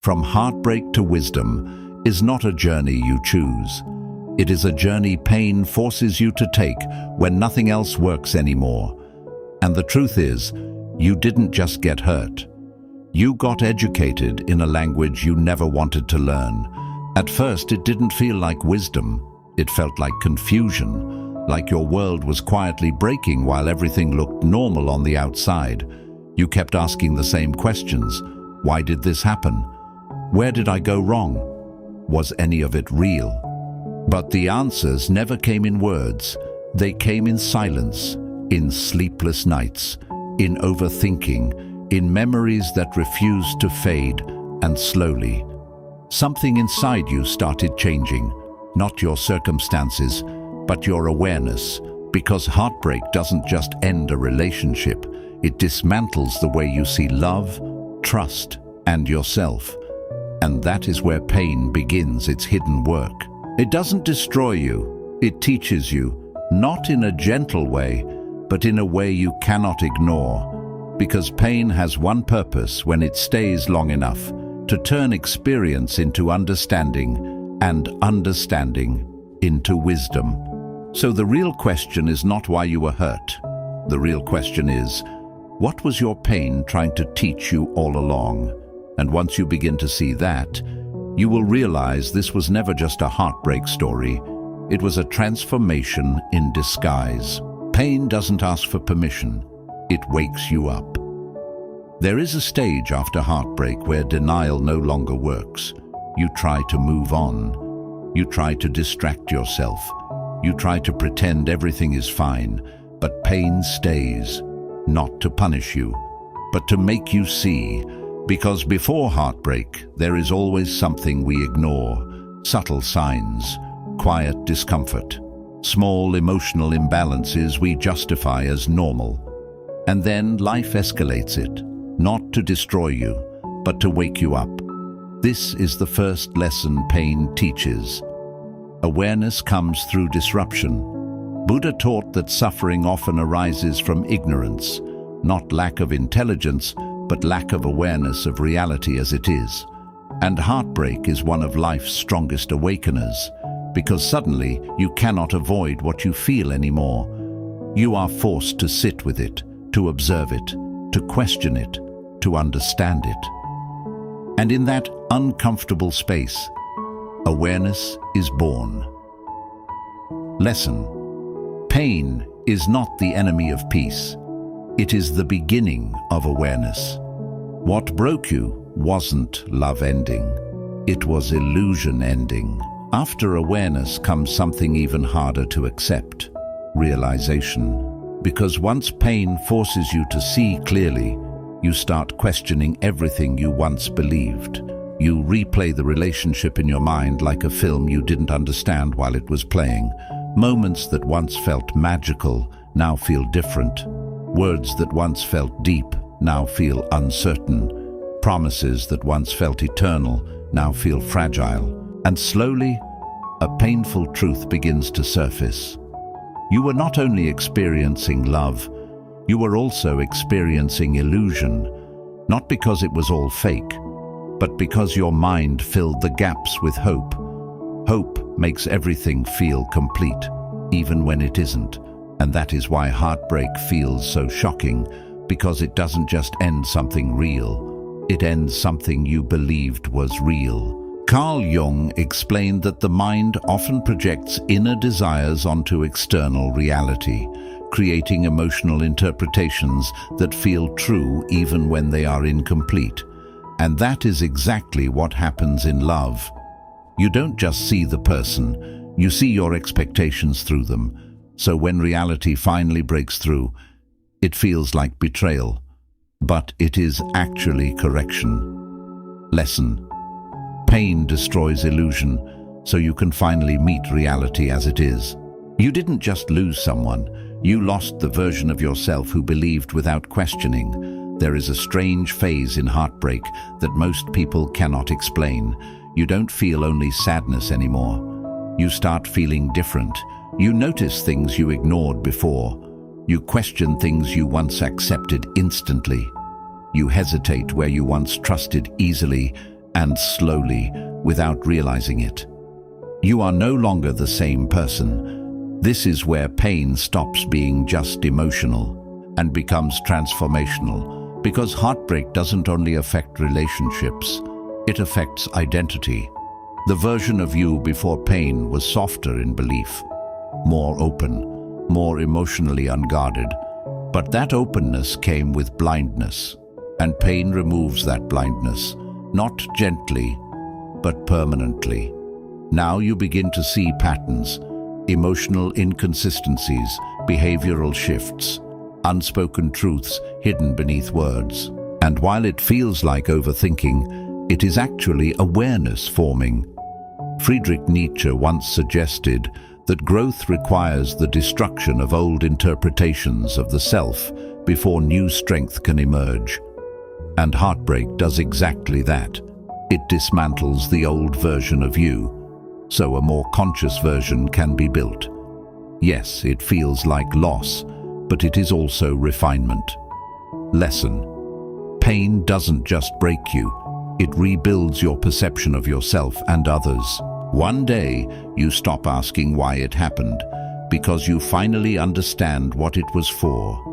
from heartbreak to wisdom is not a journey you choose. It is a journey pain forces you to take when nothing else works anymore. And the truth is, you didn't just get hurt. You got educated in a language you never wanted to learn. At first, it didn't feel like wisdom. It felt like confusion, like your world was quietly breaking while everything looked normal on the outside. You kept asking the same questions. Why did this happen? Where did I go wrong? Was any of it real? But the answers never came in words. They came in silence, in sleepless nights, in overthinking, in memories that refused to fade, and slowly, something inside you started changing. Not your circumstances, but your awareness. Because heartbreak doesn't just end a relationship, it dismantles the way you see love, trust, and yourself. And that is where pain begins its hidden work. It doesn't destroy you, it teaches you, not in a gentle way, but in a way you cannot ignore. Because pain has one purpose when it stays long enough, to turn experience into understanding, and understanding into wisdom. So the real question is not why you were hurt. The real question is, what was your pain trying to teach you all along? And once you begin to see that, you will realize this was never just a heartbreak story. It was a transformation in disguise. Pain doesn't ask for permission. It wakes you up. There is a stage after heartbreak where denial no longer works. You try to move on. You try to distract yourself. You try to pretend everything is fine, but pain stays, not to punish you, but to make you see. Because before heartbreak, there is always something we ignore, subtle signs, quiet discomfort, small emotional imbalances we justify as normal. And then life escalates it, not to destroy you, but to wake you up. This is the first lesson pain teaches. Awareness comes through disruption. Buddha taught that suffering often arises from ignorance, not lack of intelligence, but lack of awareness of reality as it is. And heartbreak is one of life's strongest awakeners, because suddenly you cannot avoid what you feel anymore. You are forced to sit with it, to observe it, to question it, to understand it. And in that uncomfortable space, awareness is born. Lesson: pain is not the enemy of peace. It is the beginning of awareness. What broke you wasn't love ending. It was illusion ending. After awareness comes something even harder to accept: realization. Because once pain forces you to see clearly, you start questioning everything you once believed. You replay the relationship in your mind like a film you didn't understand while it was playing. Moments that once felt magical now feel different. Words that once felt deep now feel uncertain. Promises that once felt eternal now feel fragile. And slowly, a painful truth begins to surface. You were not only experiencing love, you were also experiencing illusion. Not because it was all fake, but because your mind filled the gaps with hope. Hope makes everything feel complete, even when it isn't. And that is why heartbreak feels so shocking, because it doesn't just end something real, it ends something you believed was real. Carl Jung explained that the mind often projects inner desires onto external reality, creating emotional interpretations that feel true even when they are incomplete. And that is exactly what happens in love. You don't just see the person, you see your expectations through them. So when reality finally breaks through, it feels like betrayal, but it is actually correction. Lesson: pain destroys illusion, so you can finally meet reality as it is. You didn't just lose someone, you lost the version of yourself who believed without questioning. There is a strange phase in heartbreak that most people cannot explain. You don't feel only sadness anymore. You start feeling different. You notice things you ignored before. You question things you once accepted instantly. You hesitate where you once trusted easily, and slowly, without realizing it. You are no longer the same person. This is where pain stops being just emotional and becomes transformational, because heartbreak doesn't only affect relationships, it affects identity. The version of you before pain was softer in belief, more open, more emotionally unguarded. But that openness came with blindness, and pain removes that blindness, not gently, but permanently. Now you begin to see patterns, emotional inconsistencies, behavioral shifts, unspoken truths hidden beneath words. And while it feels like overthinking, it is actually awareness forming. Friedrich Nietzsche once suggested that growth requires the destruction of old interpretations of the self before new strength can emerge. And heartbreak does exactly that. It dismantles the old version of you, so a more conscious version can be built. Yes, it feels like loss, but it is also refinement. Lesson: pain doesn't just break you, it rebuilds your perception of yourself and others. One day, you stop asking why it happened, because you finally understand what it was for.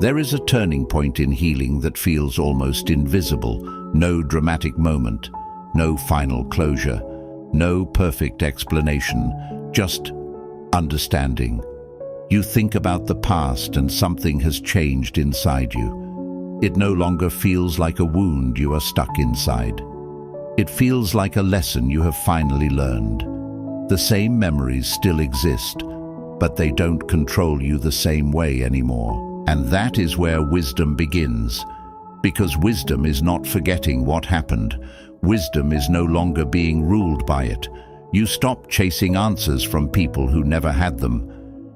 There is a turning point in healing that feels almost invisible. No dramatic moment, no final closure, no perfect explanation, just understanding. You think about the past and something has changed inside you. It no longer feels like a wound you are stuck inside. It feels like a lesson you have finally learned. The same memories still exist, but they don't control you the same way anymore. And that is where wisdom begins. Because wisdom is not forgetting what happened. Wisdom is no longer being ruled by it. You stop chasing answers from people who never had them.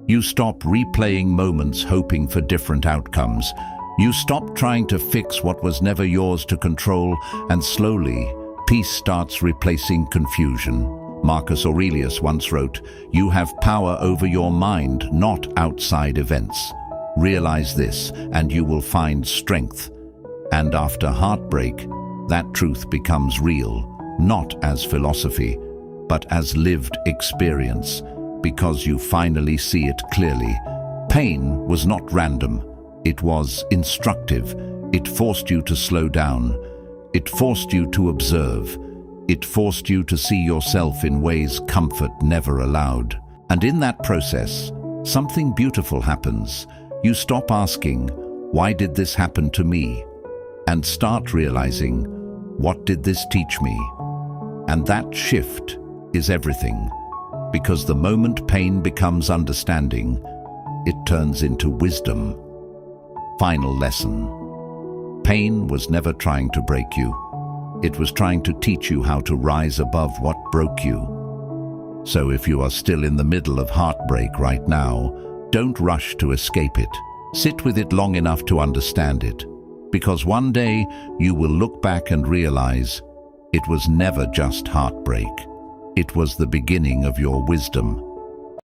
You stop replaying moments hoping for different outcomes. You stop trying to fix what was never yours to control, and slowly, peace starts replacing confusion. Marcus Aurelius once wrote, "You have power over your mind, not outside events. Realize this, and you will find strength." And after heartbreak, that truth becomes real, not as philosophy, but as lived experience, because you finally see it clearly. Pain was not random. It was instructive. It forced you to slow down. It forced you to observe. It forced you to see yourself in ways comfort never allowed. And in that process, something beautiful happens. You stop asking, "Why did this happen to me?" and start realizing, "What did this teach me?" And that shift is everything, because the moment pain becomes understanding, it turns into wisdom. Final lesson: pain was never trying to break you. It was trying to teach you how to rise above what broke you. So if you are still in the middle of heartbreak right now, don't rush to escape it. Sit with it long enough to understand it, because one day you will look back and realize it was never just heartbreak. It was the beginning of your wisdom.